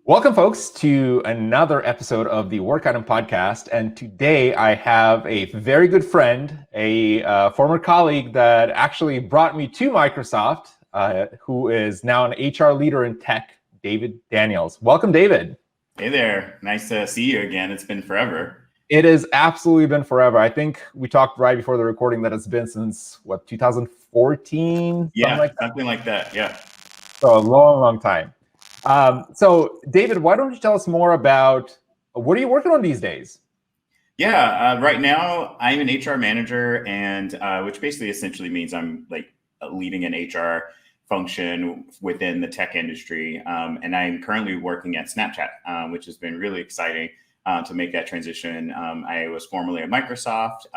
Welcome, folks, to another episode of the Work Item Podcast. And today I have a very good friend, a former colleague that actually brought me to Microsoft, who is now an HR leader in tech, David Daniels. Welcome, David. Hey there. Nice to see you again. It's been forever. It has absolutely been forever. I think we talked right before the recording that it's been since, 2014? Yeah, something like that. Yeah. So a long, long time. So, David, why don't you tell us more about what are you working on these days? Yeah. Right now, I'm an HR manager, and which basically essentially means I'm like leading an HR function within the tech industry. And I'm currently working at Snapchat, which has been really exciting to make that transition. I was formerly at Microsoft,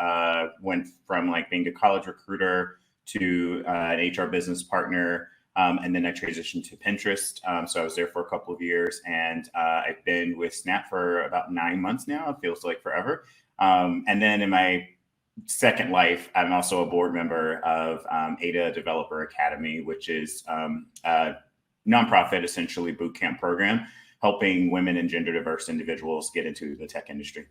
went from like being a college recruiter to an HR business partner. And then I transitioned to Pinterest. So I was there for a couple of years, and I've been with Snap for about 9 months now. It feels like forever. And then in my second life, I'm also a board member of Ada Developer Academy, which is a nonprofit, essentially boot camp program, helping women and gender diverse individuals get into the tech industry.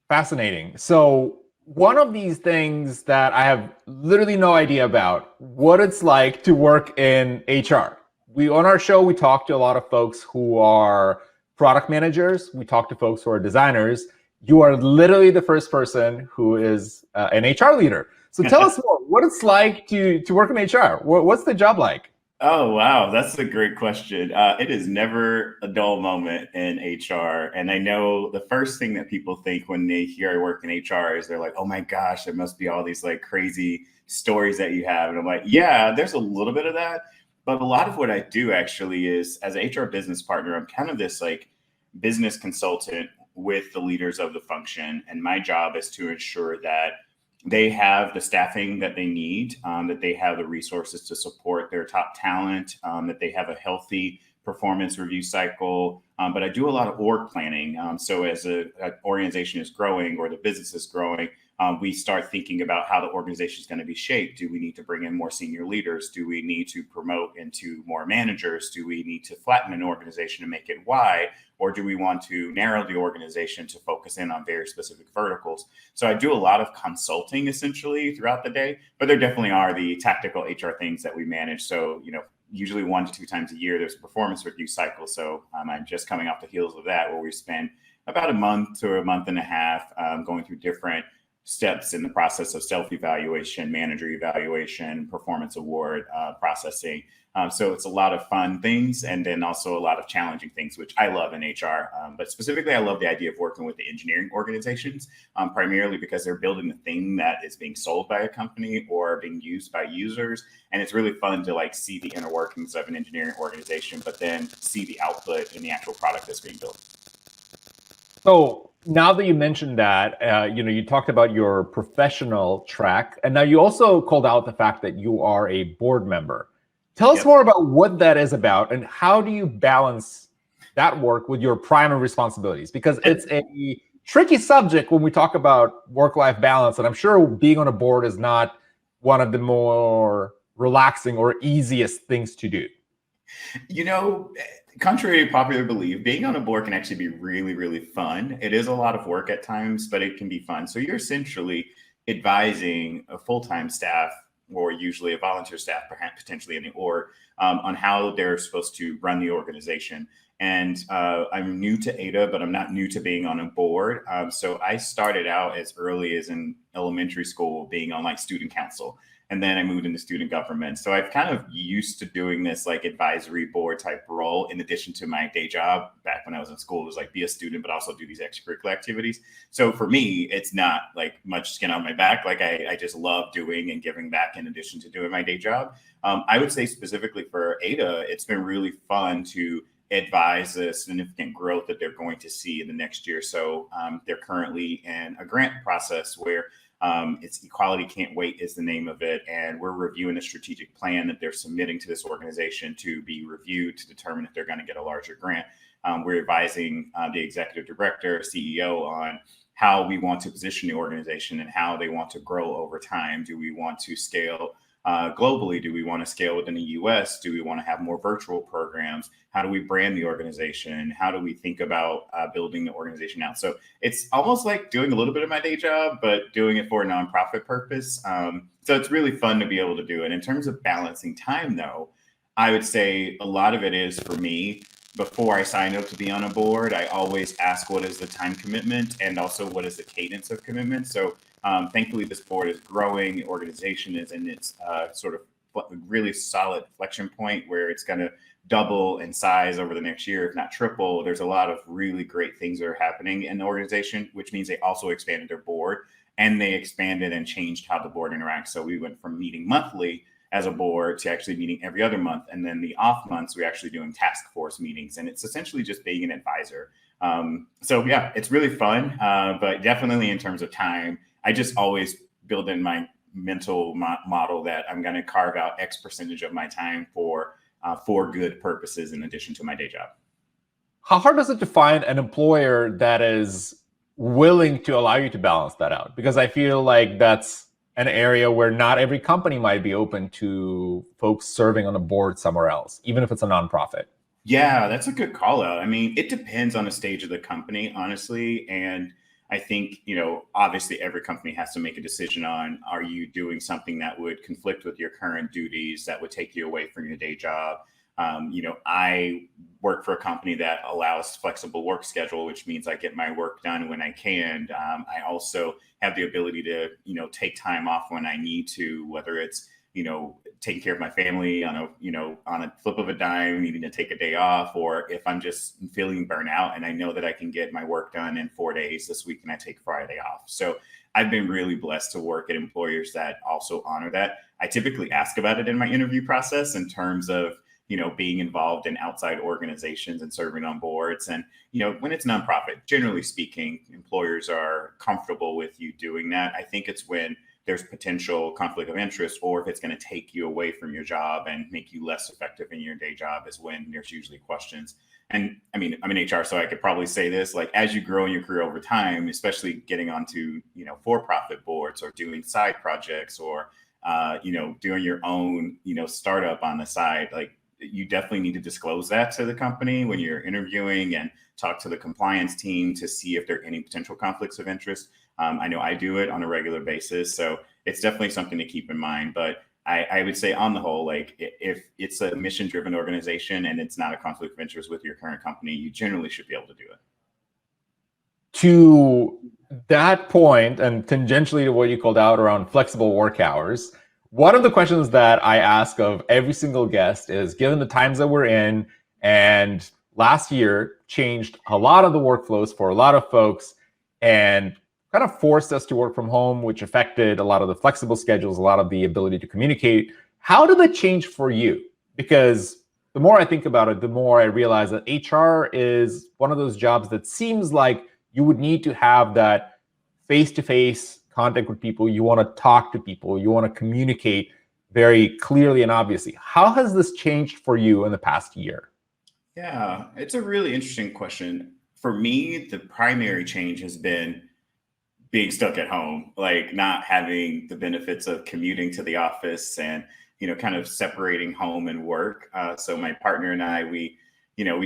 Fascinating. So one of these things that I have literally no idea about, what it's like to work in HR. On our show, we talk to a lot of folks who are product managers. We talk to folks who are designers. You are literally the first person who is an HR leader. So tell us more, what it's like to work in HR. What's the job like? Oh, wow. That's a great question. It is never a dull moment in HR. And I know the first thing that people think when they hear I work in HR is they're like, oh my gosh, there must be all these like crazy stories that you have. And I'm like, yeah, there's a little bit of that. But a lot of what I do actually is as an HR business partner, I'm kind of this like business consultant with the leaders of the function. And my job is to ensure that they have the staffing that they need, that they have the resources to support their top talent, that they have a healthy performance review cycle. But I do a lot of org planning. So as an organization is growing or the business is growing, we start thinking about how the organization is going to be shaped. Do we need to bring in more senior leaders? Do we need to promote into more managers? Do we need to flatten an organization and make it wide? Or do we want to narrow the organization to focus in on very specific verticals? So I do a lot of consulting essentially throughout the day, but there definitely are the tactical HR things that we manage. So, usually 1 to 2 times a year, there's a performance review cycle. So I'm just coming off the heels of that, where we spend about a month to a month and a half going through different steps in the process of self-evaluation, manager evaluation, performance award processing. So it's a lot of fun things, and then also a lot of challenging things, which I love in HR. But specifically, I love the idea of working with the engineering organizations, primarily because they're building the thing that is being sold by a company or being used by users. And it's really fun to like see the inner workings of an engineering organization, but then see the output in the actual product that's being built. So now that you mentioned that, you talked about your professional track, and now you also called out the fact that you are a board member. Tell us more about what that is about, and how do you balance that work with your primary responsibilities? Because it's a tricky subject when we talk about work-life balance, and I'm sure being on a board is not one of the more relaxing or easiest things to do. Contrary to popular belief, being on a board can actually be really, really fun. It is a lot of work at times, but it can be fun. So you're essentially advising a full-time staff, or usually a volunteer staff, perhaps potentially in the org, on how they're supposed to run the organization. And I'm new to Ada, but I'm not new to being on a board. So I started out as early as in elementary school being on like student council. And then I moved into student government. So I've kind of used to doing this like advisory board type role in addition to my day job. Back when I was in school, it was like be a student, but also do these extracurricular activities. So for me, it's not like much skin on my back. Like I just love doing and giving back in addition to doing my day job. I would say specifically for Ada, it's been really fun to advise the significant growth that they're going to see in the next year. So they're currently in a grant process where it's Equality Can't Wait is the name of it. And we're reviewing a strategic plan that they're submitting to this organization to be reviewed to determine if they're going to get a larger grant. We're advising the executive director, CEO on how we want to position the organization and how they want to grow over time. Do we want to scale globally? Do we want to scale within the US? Do we want to have more virtual programs? How do we brand the organization? How do we think about building the organization out? So it's almost like doing a little bit of my day job, but doing it for a nonprofit purpose. So it's really fun to be able to do it. In terms of balancing time, though, I would say a lot of it is for me. Before I signed up to be on a board, I always ask what is the time commitment and also what is the cadence of commitment. So thankfully, this board is growing. The organization is in its sort of really solid inflection point where it's going to double in size over the next year, if not triple. There's a lot of really great things that are happening in the organization, which means they also expanded their board and they expanded and changed how the board interacts. So we went from meeting monthly as a board to actually meeting every other month. And then the off months, we're actually doing task force meetings. And it's essentially just being an advisor. So yeah, it's really fun, but definitely in terms of time, I just always build in my mental model that I'm going to carve out X percentage of my time for good purposes in addition to my day job. How hard is it to find an employer that is willing to allow you to balance that out? Because I feel like that's an area where not every company might be open to folks serving on a board somewhere else, even if it's a nonprofit. Yeah, that's a good call out. I mean, it depends on the stage of the company, honestly. And I think, obviously every company has to make a decision on, are you doing something that would conflict with your current duties, that would take you away from your day job? I work for a company that allows flexible work schedule, which means I get my work done when I can. I also have the ability to, take time off when I need to, whether it's, taking care of my family on a flip of a dime, needing to take a day off, or if I'm just feeling burnout and I know that I can get my work done in 4 days this week and I take Friday off. So I've been really blessed to work at employers that also honor that. I typically ask about it in my interview process in terms of, being involved in outside organizations and serving on boards. And, when it's nonprofit, generally speaking, employers are comfortable with you doing that. I think it's when there's potential conflict of interest, or if it's going to take you away from your job and make you less effective in your day job, is when there's usually questions. And I mean, I'm in HR, so I could probably say this, like, as you grow in your career over time, especially getting onto, for-profit boards or doing side projects or, doing your own, startup on the side, like, you definitely need to disclose that to the company when you're interviewing and talk to the compliance team to see if there are any potential conflicts of interest. I know I do it on a regular basis, so it's definitely something to keep in mind. But I would say on the whole, like, if it's a mission-driven organization and it's not a conflict of interest with your current company, you generally should be able to do it. To that point, and tangentially to what you called out around flexible work hours, one of the questions that I ask of every single guest is, given the times that we're in, and last year changed a lot of the workflows for a lot of folks and kind of forced us to work from home, which affected a lot of the flexible schedules, a lot of the ability to communicate. How did that change for you? Because the more I think about it, the more I realize that HR is one of those jobs that seems like you would need to have that face-to-face contact with people. You want to talk to people. You want to communicate very clearly and obviously. How has this changed for you in the past year? Yeah, it's a really interesting question. For me, the primary change has been being stuck at home, like not having the benefits of commuting to the office and, kind of separating home and work. So my partner and I, we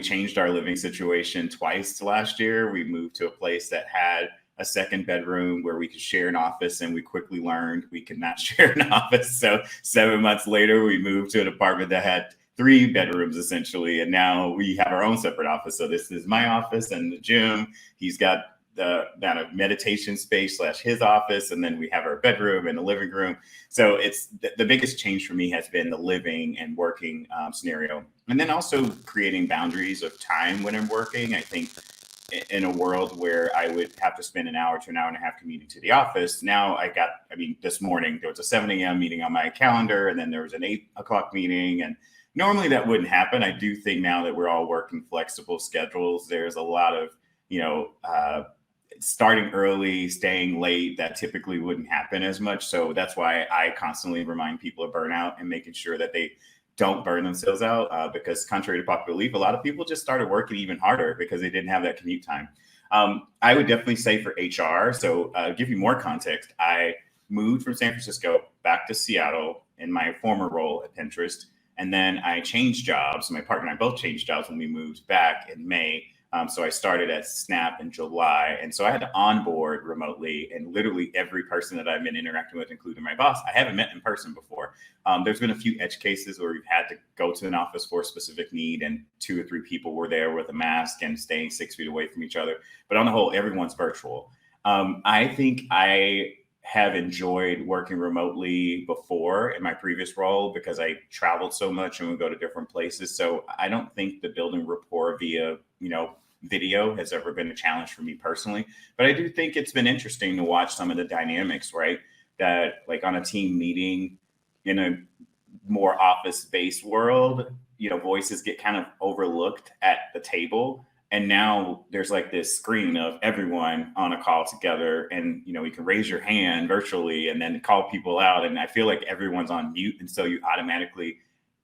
changed our living situation twice last year. We moved to a place that had a second bedroom where we could share an office, and we quickly learned we could not share an office. So 7 months later, we moved to an apartment that had 3 bedrooms essentially, and now we have our own separate office. So this is my office and the gym. He's got the kind of meditation space / his office, and then we have our bedroom and the living room. So it's the biggest change for me has been the living and working scenario, and then also creating boundaries of time when I'm working. I think in a world where I would have to spend an hour to an hour and a half commuting to the office, now this morning there was a 7 a.m. meeting on my calendar, and then there was an 8 o'clock meeting, and normally that wouldn't happen. I do think now that we're all working flexible schedules, there's a lot of, starting early, staying late, that typically wouldn't happen as much. So that's why I constantly remind people of burnout and making sure that they don't burn themselves out, because contrary to popular belief, a lot of people just started working even harder because they didn't have that commute time. I would definitely say for HR, so give you more context, I moved from San Francisco back to Seattle in my former role at Pinterest. And then I changed jobs. My partner and I both changed jobs when we moved back in May. So I started at Snap in July. And so I had to onboard remotely, and literally every person that I've been interacting with, including my boss, I haven't met in person before. There's been a few edge cases where we've had to go to an office for a specific need, and 2 or 3 people were there with a mask and staying 6 feet away from each other. But on the whole, everyone's virtual. I think I have enjoyed working remotely before in my previous role because I traveled so much and would go to different places. So I don't think the building rapport via, video has ever been a challenge for me personally. But I do think it's been interesting to watch some of the dynamics, right? That like on a team meeting in a more office-based world, voices get kind of overlooked at the table. And now there's like this screen of everyone on a call together, and you can raise your hand virtually and then call people out. And I feel like everyone's on mute, and so you automatically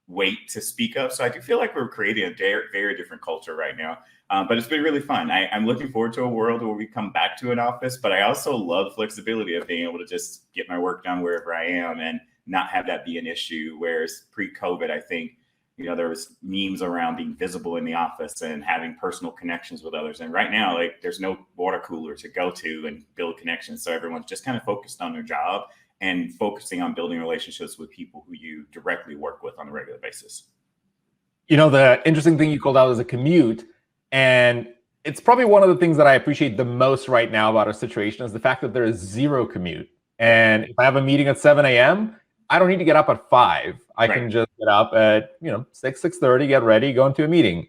wait to speak up. So I do feel like we're creating a very, very different culture right now. But it's been really fun. I'm looking forward to a world where we come back to an office, but I also love flexibility of being able to just get my work done wherever I am and not have that be an issue. Whereas pre-COVID, I think, there was memes around being visible in the office and having personal connections with others. And right now, like there's no water cooler to go to and build connections. So everyone's just kind of focused on their job and focusing on building relationships with people who you directly work with on a regular basis. The interesting thing you called out is a commute. And it's probably one of the things that I appreciate the most right now about our situation is the fact that there is zero commute. And if I have a meeting at 7 a.m., I don't need to get up at 5. I can just get up at 6:30, get ready, go into a meeting.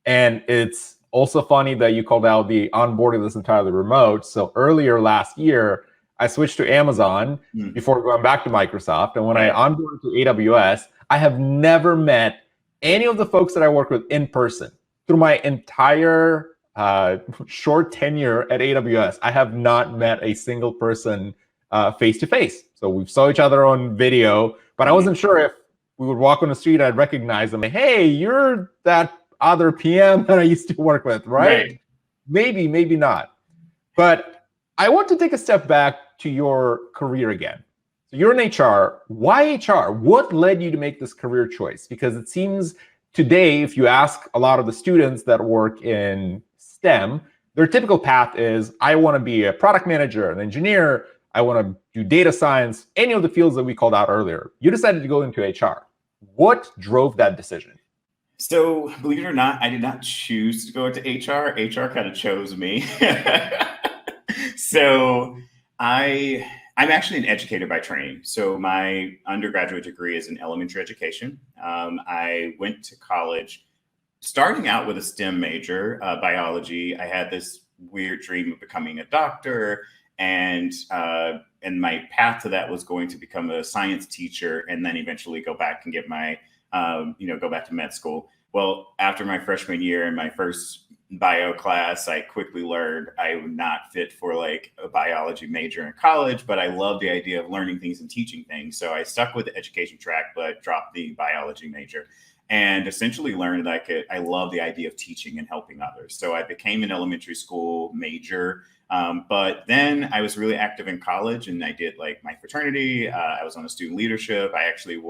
And it's also funny that you called out the onboarding this entirely remote. So earlier last year, I switched to Amazon before going back to Microsoft. And when I onboarded to AWS, I have never met any of the folks that I work with in person. Through my entire short tenure at AWS, I have not met a single person face to face. So we saw each other on video, but I wasn't sure if we would walk on the street, I'd recognize them. Hey, you're that other PM that I used to work with, right? Maybe, maybe not. But I want to take a step back to your career again. So you're in HR. Why HR? What led you to make this career choice? Because it seems today, if you ask a lot of the students that work in STEM, their typical path is, I want to be a product manager, an engineer, I want to do data science, any of the fields that we called out earlier. You decided to go into HR. What drove that decision? So believe it or not, I did not choose to go into HR. HR kind of chose me. So I'm actually an educator by training. So my undergraduate degree is in elementary education. I went to college starting out with a STEM major, biology. I had this weird dream of becoming a doctor, and my path to that was going to become a science teacher and then eventually go back and get my, go back to med school. Well, after my freshman year in my first bio class, I quickly learned I would not fit for like a biology major in college, but I love the idea of learning things and teaching things. So I stuck with the education track, but dropped the biology major and essentially learned that I love the idea of teaching and helping others. So I became an elementary school major. But then I was really active in college and I did like my fraternity. I was on a student leadership. I actually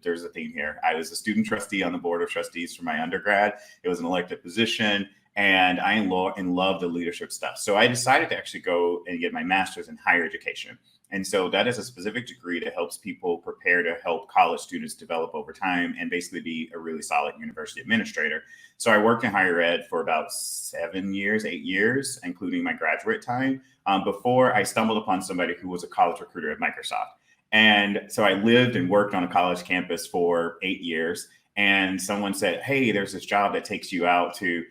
there's a theme here. I was a student trustee on the board of trustees for my undergrad. It was an elected position and I love the leadership stuff. So I decided to actually go and get my master's in higher education. And so that is a specific degree that helps people prepare to help college students develop over time and basically be a really solid university administrator. So I worked in higher ed for about 8 years, including my graduate time, before I stumbled upon somebody who was a college recruiter at Microsoft. And so I lived and worked on a college campus for 8 years. And someone said, hey, there's this job that takes you out to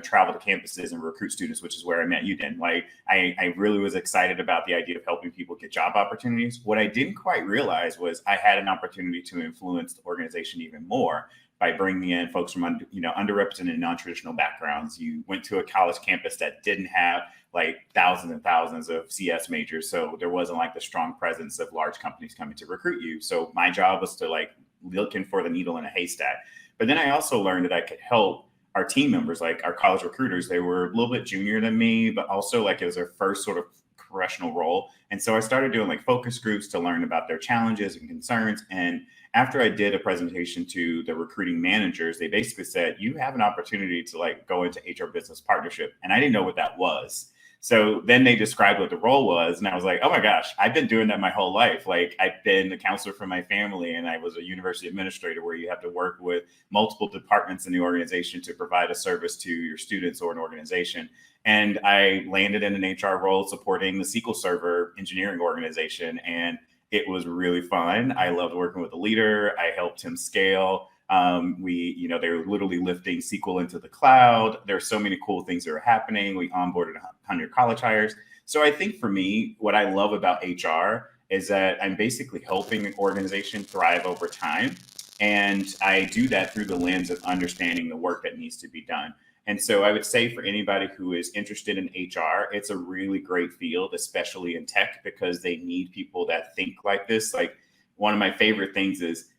travel to campuses and recruit students, which is where I met you then. Like, I really was excited about the idea of helping people get job opportunities. What I didn't quite realize was I had an opportunity to influence the organization even more by bringing in folks from underrepresented and non-traditional backgrounds. You went to a college campus that didn't have like thousands and thousands of CS majors. So there wasn't like the strong presence of large companies coming to recruit you. So my job was to like looking for the needle in a haystack. But then I also learned that I could help our team members, like our college recruiters. They were a little bit junior than me, but also like it was their first sort of professional role. And so I started doing like focus groups to learn about their challenges and concerns. And after I did a presentation to the recruiting managers, they basically said, you have an opportunity to like go into HR business partnership. And I didn't know what that was. So then they described what the role was. And I was like, oh my gosh, I've been doing that my whole life. Like I've been a counselor for my family, and I was a university administrator where you have to work with multiple departments in the organization to provide a service to your students or an organization. And I landed in an HR role supporting the SQL Server engineering organization. And it was really fun. I loved working with the leader. I helped him scale. They were literally lifting SQL into the cloud. There are so many cool things that were happening. We onboarded 100 college hires. So I think for me, what I love about HR is that I'm basically helping an organization thrive over time. And I do that through the lens of understanding the work that needs to be done. And so I would say for anybody who is interested in HR, it's a really great field, especially in tech, because they need people that think like this. Like one of my favorite things is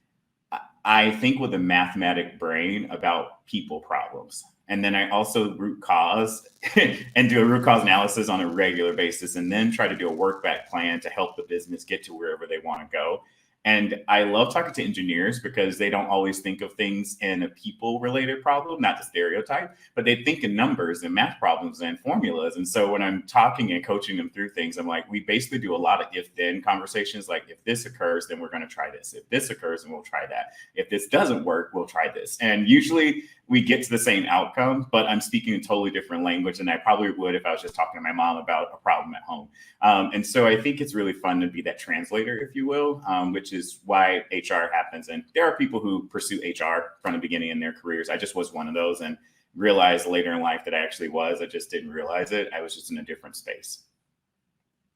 I think with a mathematic brain about people problems. And then I also root cause and do a root cause analysis on a regular basis, and then try to do a work back plan to help the business get to wherever they want to go. And I love talking to engineers because they don't always think of things in a people related problem, not the stereotype, but they think in numbers and math problems and formulas. And so when I'm talking and coaching them through things, I'm like, we basically do a lot of if then conversations. Like if this occurs, then we're going to try this. If this occurs, then we'll try that. If this doesn't work, we'll try this. And usually we get to the same outcome, but I'm speaking a totally different language than I probably would if I was just talking to my mom about a problem at home. And so I think it's really fun to be that translator, if you will, which is why HR happens. And there are people who pursue HR from the beginning in their careers. I just was one of those, and realized later in life that I actually was. I just didn't realize it. I was just in a different space.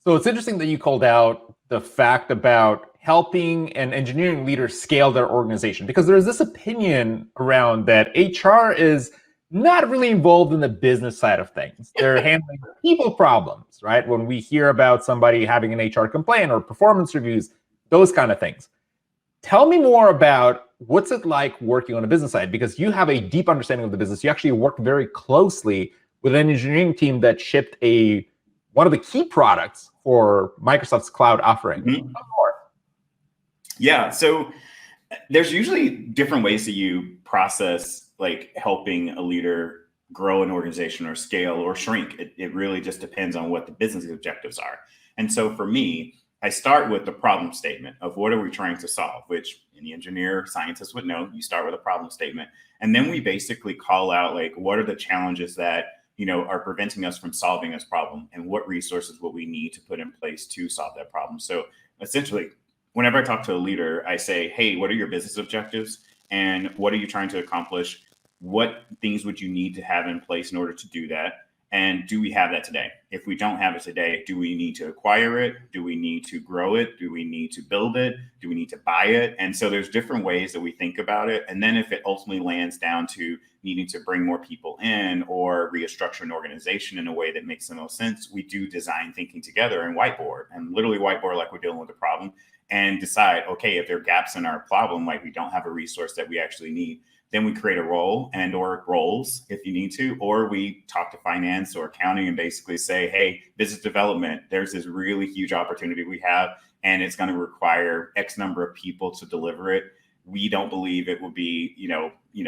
So it's interesting that you called out the fact about helping an engineering leader scale their organization, because there's this opinion around that HR is not really involved in the business side of things. They're handling people problems, right? When we hear about somebody having an HR complaint or performance reviews, those kind of things. Tell me more about what's it like working on a business side, because you have a deep understanding of the business. You actually work very closely with an engineering team that shipped one of the key products for Microsoft's cloud offering. Mm-hmm. Yeah, so there's usually different ways that you process like helping a leader grow an organization or scale or shrink. It really just depends on what the business objectives are. And so for me, I start with the problem statement of what are we trying to solve, which any engineer, scientist would know. You start with a problem statement. And then we basically call out like, what are the challenges that are preventing us from solving this problem, and what resources will we need to put in place to solve that problem. So essentially, whenever I talk to a leader, I say, hey, what are your business objectives? And what are you trying to accomplish? What things would you need to have in place in order to do that? And do we have that today? If we don't have it today, do we need to acquire it? Do we need to grow it? Do we need to build it? Do we need to buy it? And so there's different ways that we think about it. And then if it ultimately lands down to needing to bring more people in or restructure an organization in a way that makes the most sense, we do design thinking together and whiteboard, and literally whiteboard like we're dealing with a problem, and decide, okay, if there are gaps in our problem, like we don't have a resource that we actually need, then we create a role and or roles if you need to, or we talk to finance or accounting and basically say, hey, business development, there's this really huge opportunity we have, and it's going to require X number of people to deliver it. We don't believe it will be,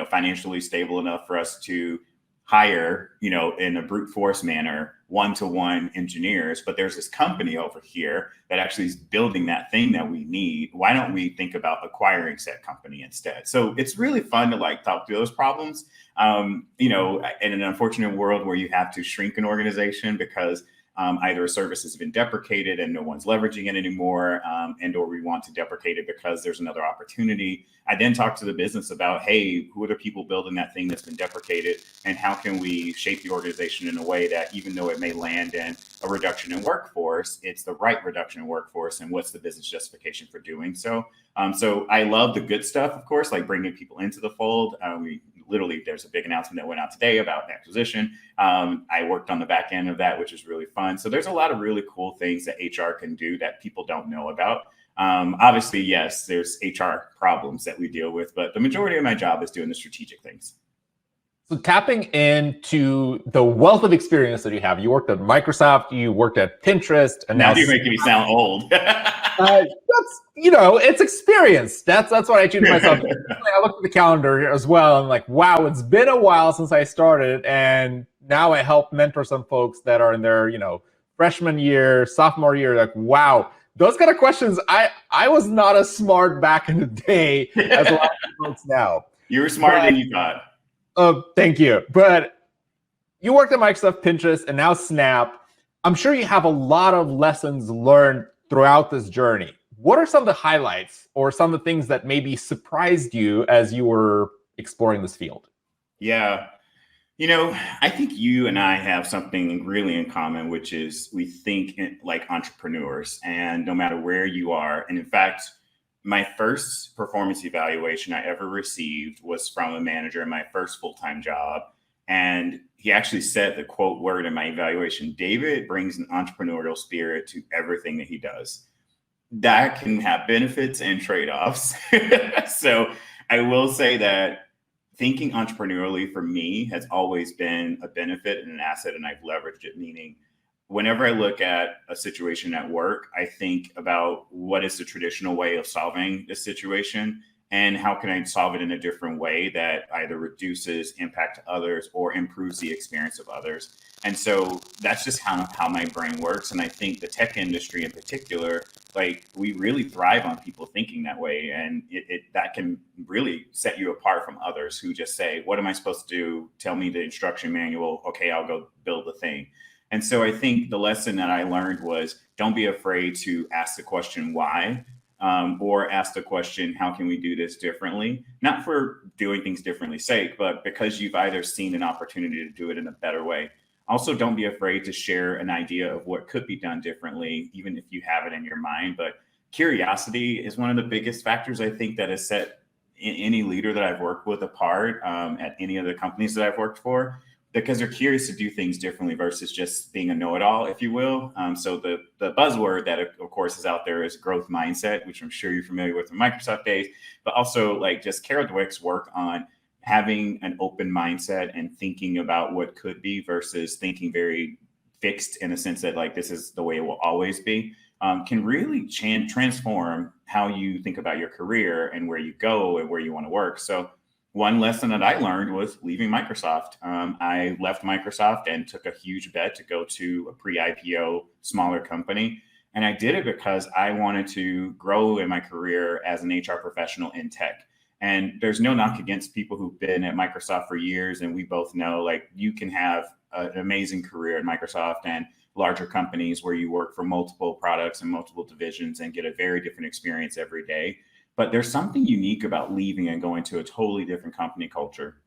financially stable enough for us to hire, in a brute force manner, one-to-one engineers, but there's this company over here that actually is building that thing that we need. Why don't we think about acquiring said company instead? So it's really fun to like talk through those problems. In an unfortunate world where you have to shrink an organization because either a service has been deprecated and no one's leveraging it anymore, and or we want to deprecate it because there's another opportunity. I then talk to the business about, hey, who are the people building that thing that's been deprecated, and how can we shape the organization in a way that even though it may land in a reduction in workforce, it's the right reduction in workforce, and what's the business justification for doing so. So I love the good stuff, of course, like bringing people into the fold. There's a big announcement that went out today about acquisition. I worked on the back end of that, which is really fun. So there's a lot of really cool things that HR can do that people don't know about. Obviously, yes, there's HR problems that we deal with, but the majority of my job is doing the strategic things. So tapping into the wealth of experience that you have, you worked at Microsoft, you worked at Pinterest, and Now now you're making me sound old. that's it's experience. That's what I choose myself. I looked at the calendar as well. I'm like, wow, it's been a while since I started, and now I help mentor some folks that are in their freshman year, sophomore year. Like, wow, those kind of questions. I was not as smart back in the day as a lot of folks now. You were smarter than you thought. Thank you. But you worked at Microsoft, Pinterest, and now Snap. I'm sure you have a lot of lessons learned throughout this journey. What are some of the highlights or some of the things that maybe surprised you as you were exploring this field? Yeah. I think you and I have something really in common, which is we think like entrepreneurs, and no matter where you are. And in fact, my first performance evaluation I ever received was from a manager in my first full-time job. And he actually said the quote word in my evaluation: David brings an entrepreneurial spirit to everything that he does. That can have benefits and trade-offs. So I will say that thinking entrepreneurially for me has always been a benefit and an asset, and I've leveraged it. Meaning, whenever I look at a situation at work, I think about what is the traditional way of solving this situation and how can I solve it in a different way that either reduces impact to others or improves the experience of others. And so that's just how my brain works. And I think the tech industry in particular, like, we really thrive on people thinking that way. And that can really set you apart from others who just say, what am I supposed to do? Tell me the instruction manual. Okay, I'll go build the thing. And so I think the lesson that I learned was, don't be afraid to ask the question why, or ask the question, how can we do this differently? Not for doing things differently sake, but because you've either seen an opportunity to do it in a better way. Also, don't be afraid to share an idea of what could be done differently, even if you have it in your mind. But curiosity is one of the biggest factors, I think, that has set any leader that I've worked with apart at any of the companies that I've worked for, because they're curious to do things differently versus just being a know-it-all, if you will. So the buzzword that, of course, is out there is growth mindset, which I'm sure you're familiar with from Microsoft days, but also like just Carol Dweck's work on having an open mindset and thinking about what could be versus thinking very fixed in a sense that like this is the way it will always be, can really transform how you think about your career and where you go and where you want to work. So one lesson that I learned was leaving Microsoft. I left Microsoft and took a huge bet to go to a pre-IPO smaller company. And I did it because I wanted to grow in my career as an HR professional in tech. And there's no knock against people who've been at Microsoft for years. And we both know, like, you can have an amazing career at Microsoft and larger companies where you work for multiple products and multiple divisions and get a very different experience every day. But there's something unique about leaving and going to a totally different company culture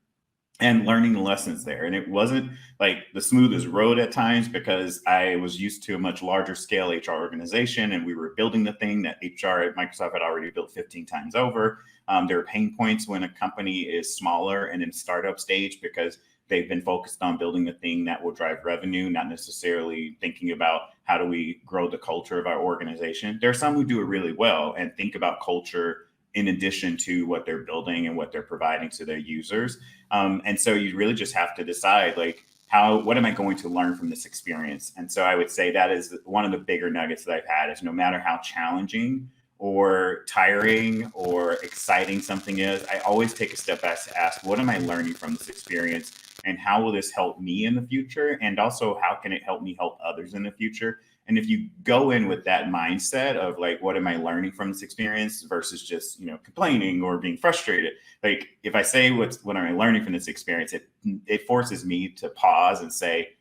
and learning the lessons there. And it wasn't like the smoothest road at times, because I was used to a much larger scale HR organization and we were building the thing that HR at Microsoft had already built 15 times over. There are pain points when a company is smaller and in startup stage, because they've been focused on building the thing that will drive revenue, not necessarily thinking about how do we grow the culture of our organization. There are some who do it really well and think about culture in addition to what they're building and what they're providing to their users. And so you really just have to decide, like, what am I going to learn from this experience? And so I would say that is one of the bigger nuggets that I've had, is no matter how challenging or tiring or exciting something is, I always take a step back to ask, what am I learning from this experience? And how will this help me in the future? And also, how can it help me help others in the future? And if you go in with that mindset of like, what am I learning from this experience versus just, complaining or being frustrated? Like, if I say what am I learning from this experience, it forces me to pause and say,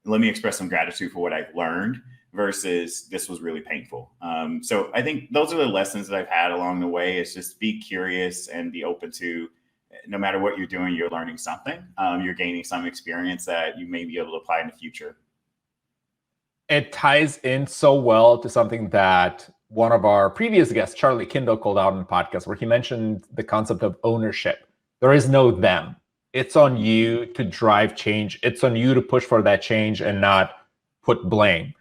let me express some gratitude for what I've learned versus this was really painful. So I think those are the lessons that I've had along the way, is just be curious and be open to, no matter what you're doing, you're learning something. You're gaining some experience that you may be able to apply in the future. It ties in so well to something that one of our previous guests, Charlie Kindle, called out in the podcast, where he mentioned the concept of ownership. There is no them. It's on you to drive change. It's on you to push for that change and not put blame.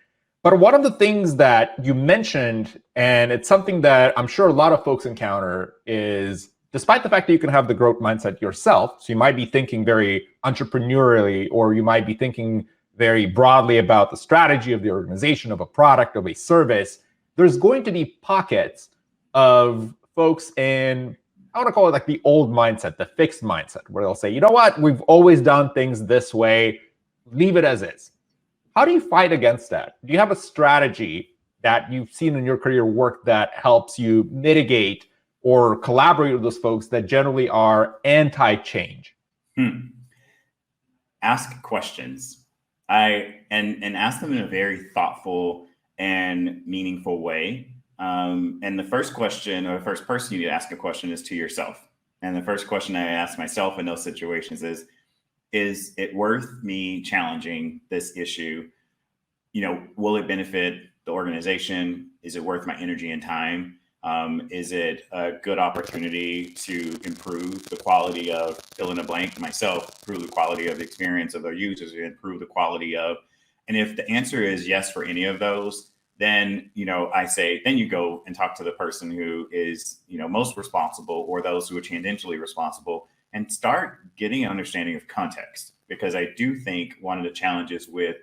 But one of the things that you mentioned, and it's something that I'm sure a lot of folks encounter, is despite the fact that you can have the growth mindset yourself, so you might be thinking very entrepreneurially, or you might be thinking very broadly about the strategy of the organization, of a product, of a service, there's going to be pockets of folks in, I want to call it like the old mindset, the fixed mindset, where they'll say, you know what, we've always done things this way, leave it as is. How do you fight against that? Do you have a strategy that you've seen in your career work that helps you mitigate or collaborate with those folks that generally are anti-change? Ask questions. And ask them in a very thoughtful and meaningful way. And the first question, or the first person you need to ask a question, is to yourself. And the first question I ask myself in those situations is it worth me challenging this issue? Will it benefit the organization? Is it worth my energy and time? Is it a good opportunity to improve the quality of fill in a blank myself, improve the quality of the experience of their users, improve the quality of, and if the answer is yes for any of those, then, I say, then you go and talk to the person who is, most responsible, or those who are tangentially responsible, and start getting an understanding of context. Because I do think one of the challenges with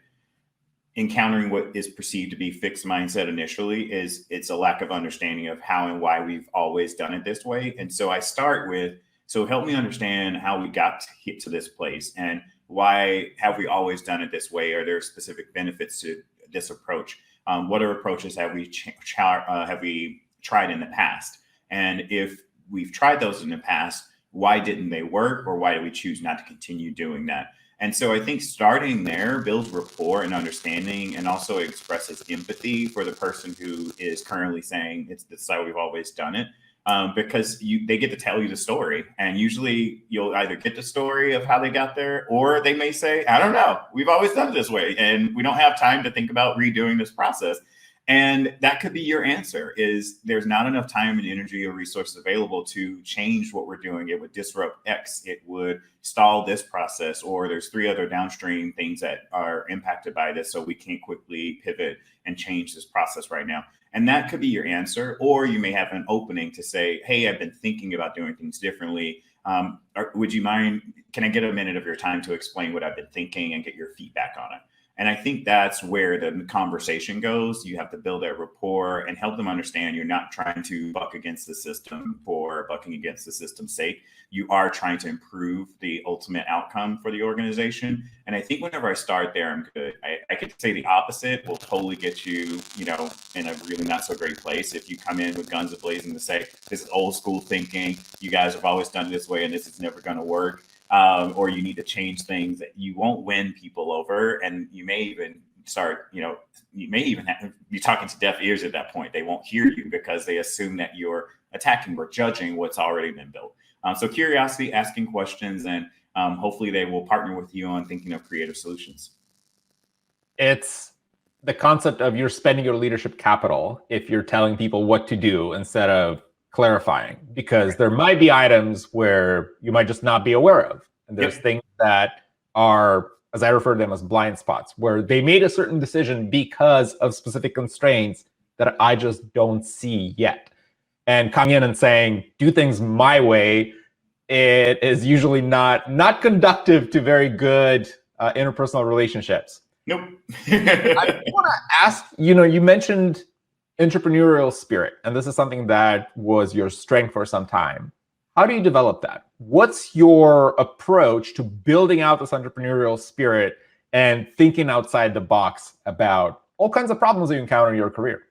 encountering what is perceived to be fixed mindset initially is it's a lack of understanding of how and why we've always done it this way. And so I start with, so help me understand how we got to this place, and why have we always done it this way? Are there specific benefits to this approach? What other approaches have we tried in the past? And if we've tried those in the past, why didn't they work, or why do we choose not to continue doing that? And so I think starting there builds rapport and understanding, and also expresses empathy for the person who is currently saying it's this is how we've always done it, because they get to tell you the story. And usually you'll either get the story of how they got there, or they may say, I don't know, we've always done it this way, and we don't have time to think about redoing this process. And that could be your answer, is there's not enough time and energy or resources available to change what we're doing. It would disrupt X, it would stall this process, or there's 3 other downstream things that are impacted by this, so we can't quickly pivot and change this process right now. And that could be your answer. Or you may have an opening to say, hey, I've been thinking about doing things differently. Would you mind, can I get a minute of your time to explain what I've been thinking and get your feedback on it? And I think that's where the conversation goes. You have to build that rapport and help them understand you're not trying to buck against the system for bucking against the system's sake. You are trying to improve the ultimate outcome for the organization. And I think whenever I start there, I'm good. I could say the opposite will totally get you, in a really not so great place. If you come in with guns a-blazing to say, this is old school thinking, you guys have always done it this way, and this is never going to work. Or you need to change things, that you won't win people over. And you may even start, you may even be talking to deaf ears at that point. They won't hear you because they assume that you're attacking or judging what's already been built. So curiosity, asking questions, and hopefully they will partner with you on thinking of creative solutions. It's the concept of you're spending your leadership capital if you're telling people what to do instead of clarifying, because there might be items where you might just not be aware of. And there's things that are, as I refer to them, as blind spots, where they made a certain decision because of specific constraints that I just don't see yet. And coming in and saying, do things my way, it is usually not conductive to very good interpersonal relationships. Nope. I want to ask, you mentioned entrepreneurial spirit, and this is something that was your strength for some time. How do you develop that? What's your approach to building out this entrepreneurial spirit and thinking outside the box about all kinds of problems that you encounter in your career?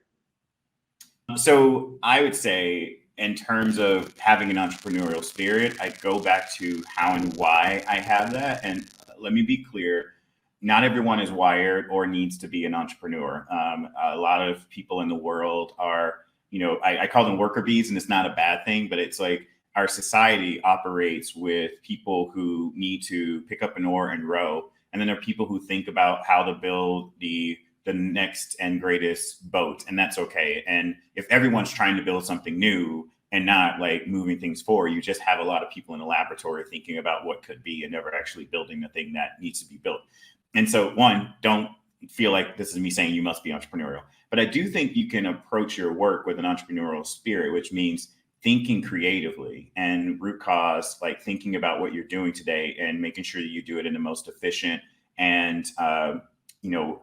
So I would say, in terms of having an entrepreneurial spirit, I go back to how and why I have that. And let me be clear, not everyone is wired or needs to be an entrepreneur. A lot of people in the world are, I call them worker bees, and it's not a bad thing, but it's like our society operates with people who need to pick up an oar and row. And then there are people who think about how to build the next and greatest boat, and that's okay. And if everyone's trying to build something new and not like moving things forward, you just have a lot of people in a laboratory thinking about what could be and never actually building the thing that needs to be built. And so, one, don't feel like this is me saying you must be entrepreneurial, but I do think you can approach your work with an entrepreneurial spirit, which means thinking creatively and root cause, like thinking about what you're doing today and making sure that you do it in the most efficient and you know,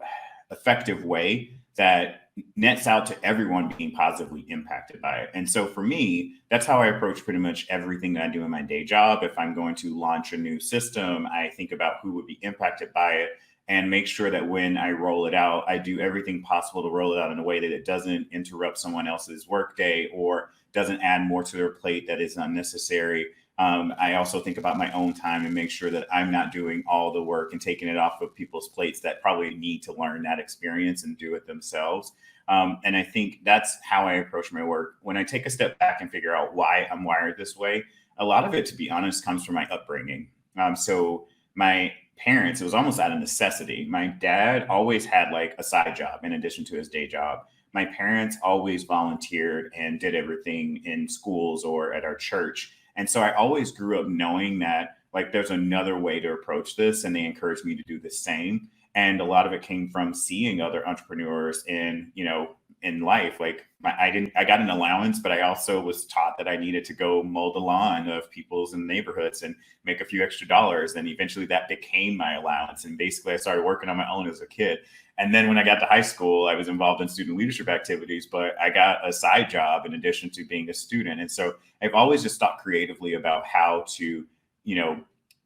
effective way that nets out to everyone being positively impacted by it. And so for me, that's how I approach pretty much everything that I do in my day job. If I'm going to launch a new system, I think about who would be impacted by it and make sure that when I roll it out, I do everything possible to roll it out in a way that it doesn't interrupt someone else's workday or doesn't add more to their plate that is unnecessary. I also think about my own time and make sure that I'm not doing all the work and taking it off of people's plates that probably need to learn that experience and do it themselves. And I think that's how I approach my work. When I take a step back and figure out why I'm wired this way, a lot of it, to be honest, comes from my upbringing. So my parents, it was almost out of necessity. My dad always had like a side job in addition to his day job. My parents always volunteered and did everything in schools or at our church. And so I always grew up knowing that like there's another way to approach this, and they encouraged me to do the same. And a lot of it came from seeing other entrepreneurs in, you know, in life. Like I got an allowance, but I also was taught that I needed to go mow the lawn of people's in the neighborhoods and make a few extra dollars. And eventually that became my allowance. And basically I started working on my own as a kid. And then when I got to high school, I was involved in student leadership activities, but I got a side job in addition to being a student. And so I've always just thought creatively about how to, you know,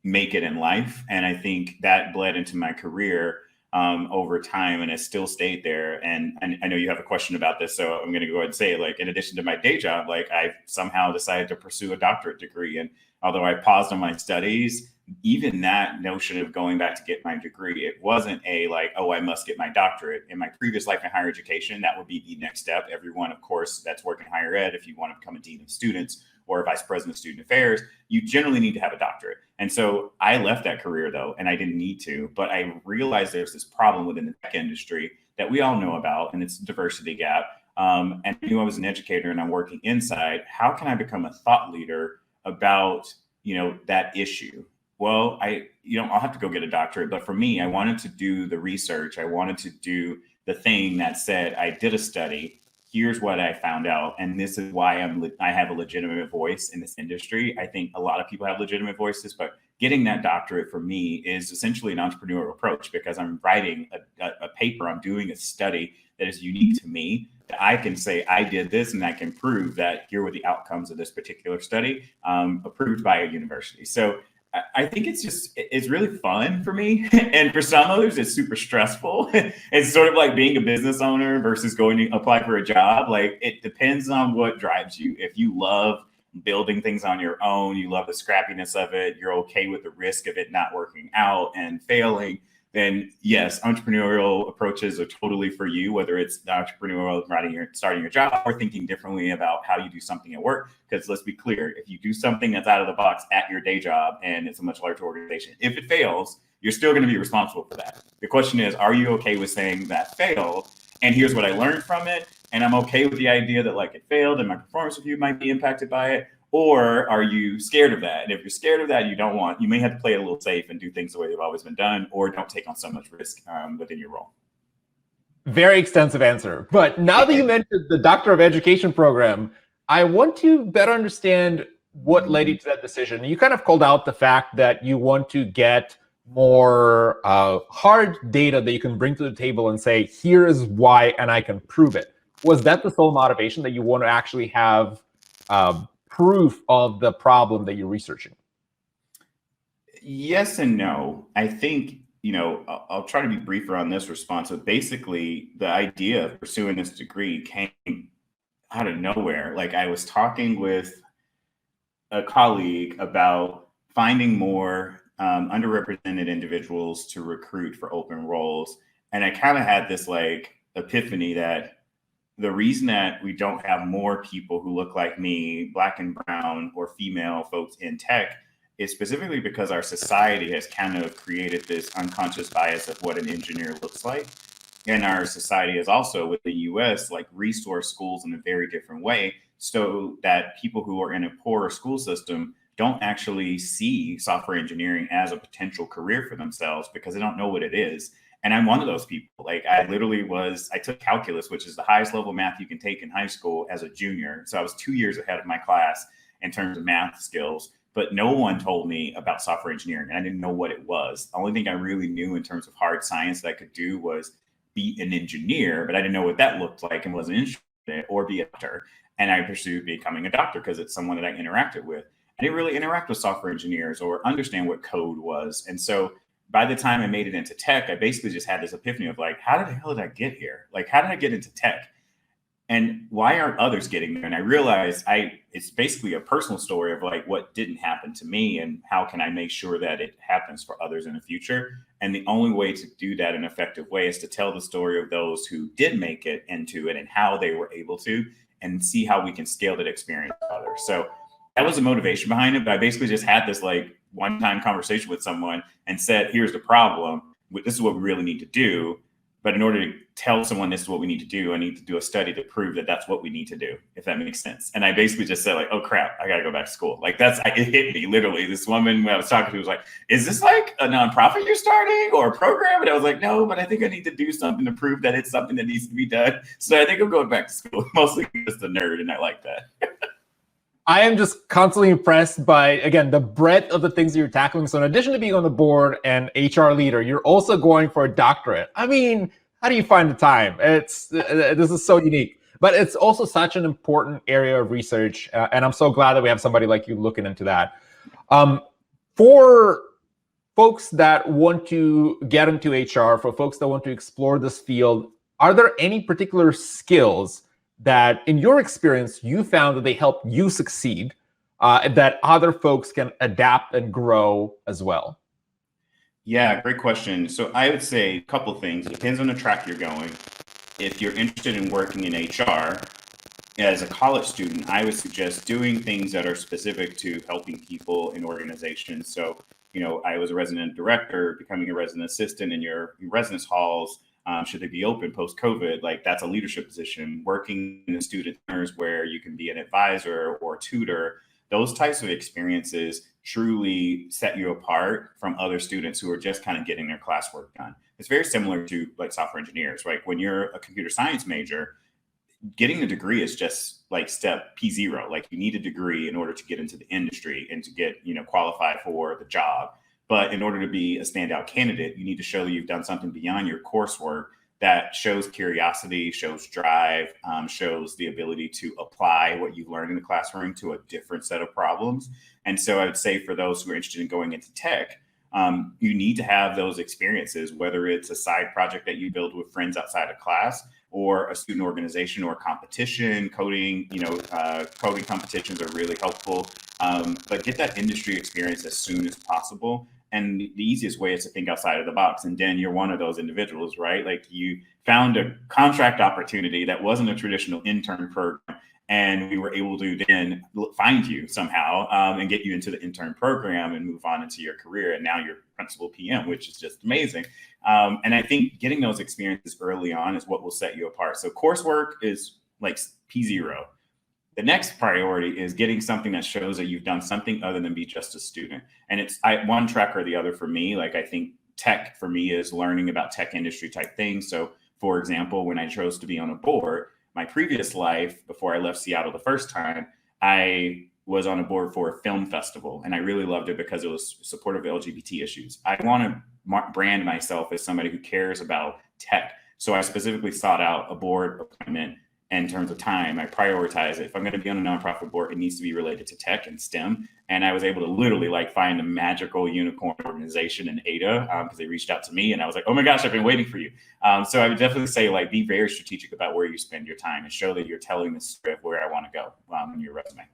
make it in life. And I think that bled into my career over time, and it still stayed there. And I know you have a question about this, so I'm going to go ahead and say, like, in addition to my day job, like I somehow decided to pursue a doctorate degree. And although I paused on my studies, even that notion of going back to get my degree, it wasn't a like, oh, I must get my doctorate. In my previous life in higher education, that would be the next step. Everyone, of course, that's working higher ed, if you want to become a dean of students or a vice president of student affairs, you generally need to have a doctorate. And so I left that career though, and I didn't need to, but I realized there's this problem within the tech industry that we all know about, and it's a diversity gap. And I knew I was an educator and I'm working inside. How can I become a thought leader about, you know, that issue? Well, I'll have to go get a doctorate, but for me, I wanted to do the research. I wanted to do the thing that said, I did a study. Here's what I found out, and this is why I have a legitimate voice in this industry. I think a lot of people have legitimate voices, but getting that doctorate for me is essentially an entrepreneurial approach, because I'm writing a paper, I'm doing a study that is unique to me, that I can say I did this, and I can prove that here were the outcomes of this particular study, approved by a university. So I think it's really fun for me. And for some others, it's super stressful. It's sort of like being a business owner versus going to apply for a job. Like, it depends on what drives you. If you love building things on your own, you love the scrappiness of it, you're okay with the risk of it not working out and failing, then yes, entrepreneurial approaches are totally for you, whether it's the entrepreneurial starting your job or thinking differently about how you do something at work. Because let's be clear, if you do something that's out of the box at your day job and it's a much larger organization, if it fails, you're still going to be responsible for that. The question is, are you okay with saying that failed? And here's what I learned from it. And I'm okay with the idea that like it failed and my performance review might be impacted by it. Or are you scared of that? And if you're scared of that, you may have to play it a little safe and do things the way they've always been done, or don't take on so much risk within your role. Very extensive answer. But now that you mentioned the Doctor of Education program, I want to better understand what led you to that decision. You kind of called out the fact that you want to get more hard data that you can bring to the table and say, here is why, and I can prove it. Was that the sole motivation, that you want to actually have proof of the problem that you're researching? Yes and no. I think, I'll try to be briefer on this response. But basically, the idea of pursuing this degree came out of nowhere. Like, I was talking with a colleague about finding more underrepresented individuals to recruit for open roles. And I kind of had this like epiphany that the reason that we don't have more people who look like me, Black and brown or female folks in tech, is specifically because our society has kind of created this unconscious bias of what an engineer looks like. And our society is also, with the US, like resource schools in a very different way, so that people who are in a poorer school system don't actually see software engineering as a potential career for themselves because they don't know what it is. And I'm one of those people. Like I took calculus, which is the highest level of math you can take in high school as a junior. So I was 2 years ahead of my class in terms of math skills, but no one told me about software engineering. And I didn't know what it was. The only thing I really knew in terms of hard science that I could do was be an engineer, but I didn't know what that looked like and wasn't interested in it, or be a doctor. And I pursued becoming a doctor because it's someone that I interacted with. I didn't really interact with software engineers or understand what code was. And so by the time I made it into tech, I basically just had this epiphany of like, how the hell did I get here? Like, how did I get into tech? And why aren't others getting there? And I realized it's basically a personal story of like what didn't happen to me and how can I make sure that it happens for others in the future. And the only way to do that in an effective way is to tell the story of those who did make it into it and how they were able to, and see how we can scale that experience to others. So that was the motivation behind it. But I basically just had this like one-time conversation with someone and said, here's the problem. This is what we really need to do. But in order to tell someone this is what we need to do, I need to do a study to prove that that's what we need to do, if that makes sense. And I basically just said like, oh crap, I got to go back to school. Like it hit me literally. This woman when I was talking to was like, is this like a nonprofit you're starting or a program? And I was like, no, but I think I need to do something to prove that it's something that needs to be done. So I think I'm going back to school, mostly just a nerd. And I like that. I am just constantly impressed by, again, the breadth of the things you're tackling. So in addition to being on the board and HR leader, you're also going for a doctorate. I mean, how do you find the time? This is so unique, but it's also such an important area of research. And I'm so glad that we have somebody like you looking into that. For folks that want to get into HR, for folks that want to explore this field, are there any particular skills that in your experience, you found that they help you succeed, that other folks can adapt and grow as well? Yeah, great question. So I would say a couple of things. It depends on the track you're going. If you're interested in working in HR, as a college student, I would suggest doing things that are specific to helping people in organizations. So, I was a resident director, becoming a resident assistant in your residence halls. Should they be open post-COVID? Like that's a leadership position. Working in the student centers where you can be an advisor or tutor, those types of experiences truly set you apart from other students who are just kind of getting their classwork done. It's very similar to like software engineers, right? When you're a computer science major, getting a degree is just like step P0. Like you need a degree in order to get into the industry and to get, qualified for the job. But in order to be a standout candidate, you need to show that you've done something beyond your coursework that shows curiosity, shows drive, shows the ability to apply what you've learned in the classroom to a different set of problems. And so I would say for those who are interested in going into tech, you need to have those experiences, whether it's a side project that you build with friends outside of class or a student organization or competition, coding, coding competitions are really helpful. But get that industry experience as soon as possible. And the easiest way is to think outside of the box. And Dan, you're one of those individuals, right? Like you found a contract opportunity that wasn't a traditional intern program. And we were able to then find you somehow and get you into the intern program and move on into your career. And now you're principal PM, which is just amazing. And I think getting those experiences early on is what will set you apart. So coursework is like P0. The next priority is getting something that shows that you've done something other than be just a student. And it's one track or the other for me. Like I think tech for me is learning about tech industry type things. So for example, when I chose to be on a board, my previous life, before I left Seattle the first time, I was on a board for a film festival. And I really loved it because it was supportive of LGBT issues. I want to brand myself as somebody who cares about tech. So I specifically sought out a board appointment. In terms of time, I prioritize it. If I'm going to be on a nonprofit board, it needs to be related to tech and STEM. And I was able to literally like find a magical unicorn organization in Ada because they reached out to me and I was like, oh my gosh, I've been waiting for you. So I would definitely say like be very strategic about where you spend your time and show that you're telling the story of where I want to go in your resume.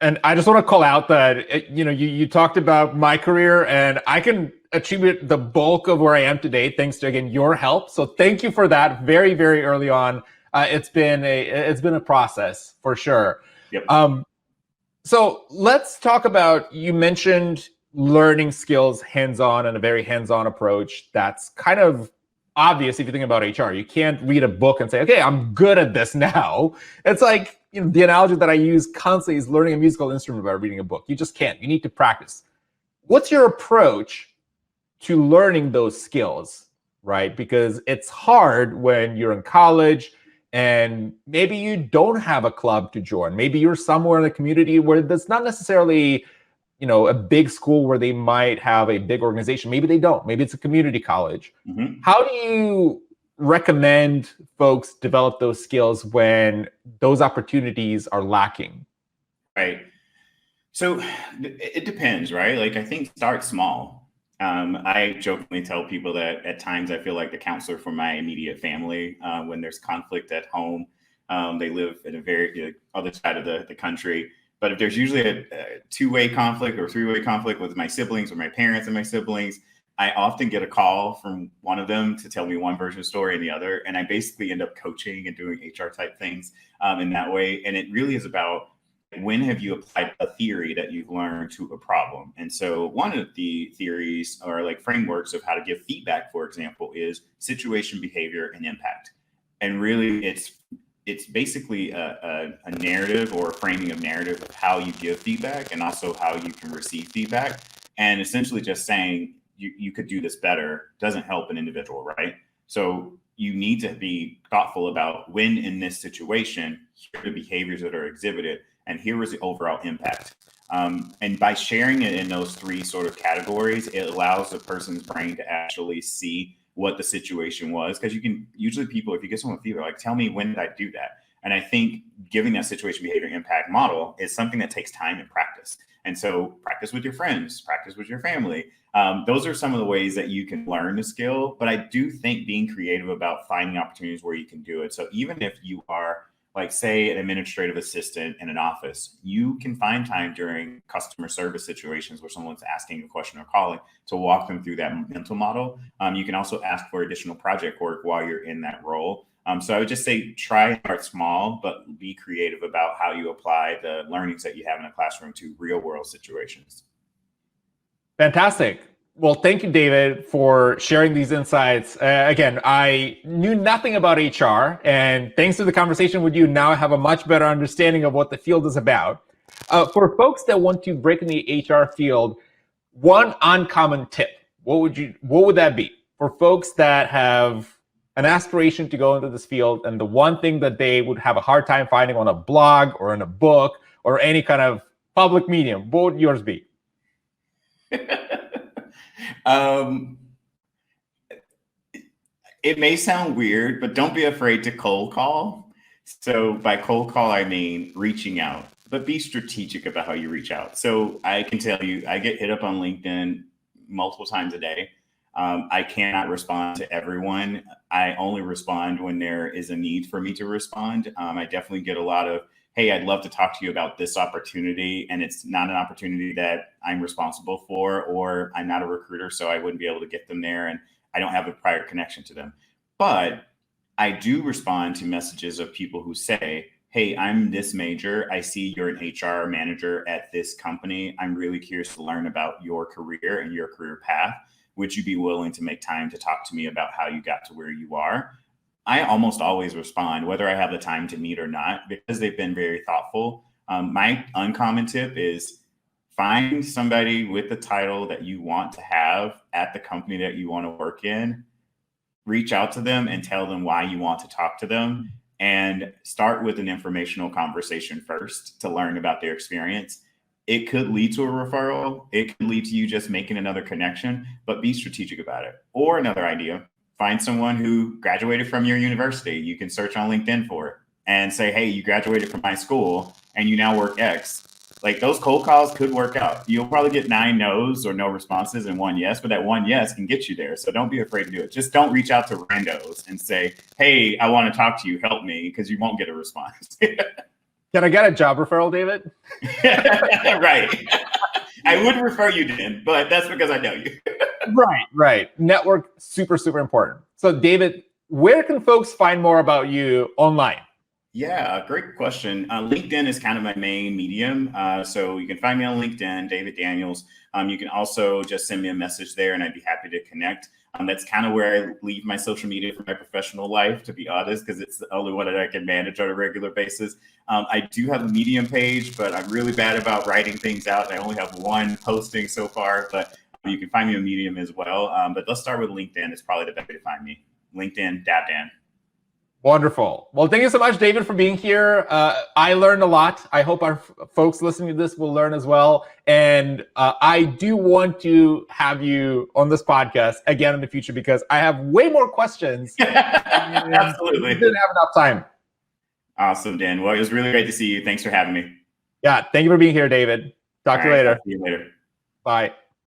And I just want to call out that, you talked about my career and I can attribute the bulk of where I am today thanks to, again, your help. So thank you for that very, very early on. It's been a process for sure. Yep. So let's talk about, you mentioned learning skills hands-on and a very hands-on approach. That's kind of obvious if you think about HR. You can't read a book and say, okay, I'm good at this now. It's like, the analogy that I use constantly is learning a musical instrument by reading a book. You just can't. You need to practice. What's your approach to learning those skills? right? Because it's hard when you're in college and maybe you don't have a club to join. Maybe you're somewhere in a community where that's not necessarily, a big school where they might have a big organization. Maybe they don't. Maybe it's a community college. Mm-hmm. How do you recommend folks develop those skills when those opportunities are lacking? Right. So it depends, right? Like, I think start small. I jokingly tell people that at times I feel like the counselor for my immediate family when there's conflict at home. They live in a very other side of the country. But if there's usually a two-way conflict or three-way conflict with my siblings or my parents and my siblings, I often get a call from one of them to tell me one version of the story and the other. And I basically end up coaching and doing HR type things in that way. And it really is about, when have you applied a theory that you've learned to a problem? And so one of the theories or like frameworks of how to give feedback, for example, is situation, behavior, and impact. And really it's basically a narrative or a framing of narrative of how you give feedback and also how you can receive feedback. And essentially just saying you could do this better doesn't help an individual, right? So you need to be thoughtful about, when in this situation, here are the behaviors that are exhibited, and here is the overall impact. And by sharing it in those three sort of categories, it allows the person's brain to actually see what the situation was. Because you can usually, people, if you get someone with fever, like, tell me, when did I do that? And I think giving that situation, behavior, impact model is something that takes time and practice. And so practice with your friends, practice with your family. Those are some of the ways that you can learn the skill. But I do think being creative about finding opportunities where you can do it. So even if you are, like, say, an administrative assistant in an office, you can find time during customer service situations where someone's asking a question or calling to walk them through that mental model. You can also ask for additional project work while you're in that role. So I would just say, try and start small, but be creative about how you apply the learnings that you have in a classroom to real world situations. Fantastic. Well, thank you, David, for sharing these insights. Again, I knew nothing about HR, and thanks to the conversation with you, now I have a much better understanding of what the field is about. For folks that want to break in the HR field, one uncommon tip, what would that be for folks that have an aspiration to go into this field, and the one thing that they would have a hard time finding on a blog or in a book or any kind of public medium? What would yours be? It may sound weird, but don't be afraid to cold call. So by cold call, I mean reaching out, but be strategic about how you reach out. So I can tell you, I get hit up on LinkedIn multiple times a day. I cannot respond to everyone. I only respond when there is a need for me to respond. I definitely get a lot of, hey, I'd love to talk to you about this opportunity, and it's not an opportunity that I'm responsible for, or I'm not a recruiter, so I wouldn't be able to get them there, and I don't have a prior connection to them. But I do respond to messages of people who say, hey, I'm this major. I see you're an HR manager at this company. I'm really curious to learn about your career and your career path. Would you be willing to make time to talk to me about how you got to where you are? I almost always respond, whether I have the time to meet or not, because they've been very thoughtful. My uncommon tip is, find somebody with the title that you want to have at the company that you want to work in. Reach out to them and tell them why you want to talk to them, and start with an informational conversation first to learn about their experience. It could lead to a referral. It could lead to you just making another connection, but be strategic about it. Or another idea, find someone who graduated from your university. You can search on LinkedIn for it and say, hey, you graduated from my school and you now work X. Like, those cold calls could work out. You'll probably get 9 no's or no responses and 1 yes, but that 1 yes can get you there. So don't be afraid to do it. Just don't reach out to randos and say, hey, I want to talk to you, help me, because you won't get a response. Can I get a job referral, David? Right. I would refer you then, but that's because I know you. Right. Network, super, super important. So, David, where can folks find more about you online? Yeah, great question. LinkedIn is kind of my main medium. So you can find me on LinkedIn, David Daniels. You can also just send me a message there and I'd be happy to connect. That's kind of where I leave my social media for my professional life, to be honest, because it's the only one that I can manage on a regular basis. I do have a Medium page, but I'm really bad about writing things out. I only have one posting so far, but You can find me on Medium as well. But let's start with LinkedIn. It's probably the best way to find me. LinkedIn, Dan. Wonderful. Well, thank you so much, David, for being here. I learned a lot. I hope our folks listening to this will learn as well. And I do want to have you on this podcast again in the future because I have way more questions. Absolutely. We didn't have enough time. Awesome, Dan. Well, it was really great to see you. Thanks for having me. Yeah, thank you for being here, David. Talk to you later. See you later. Bye.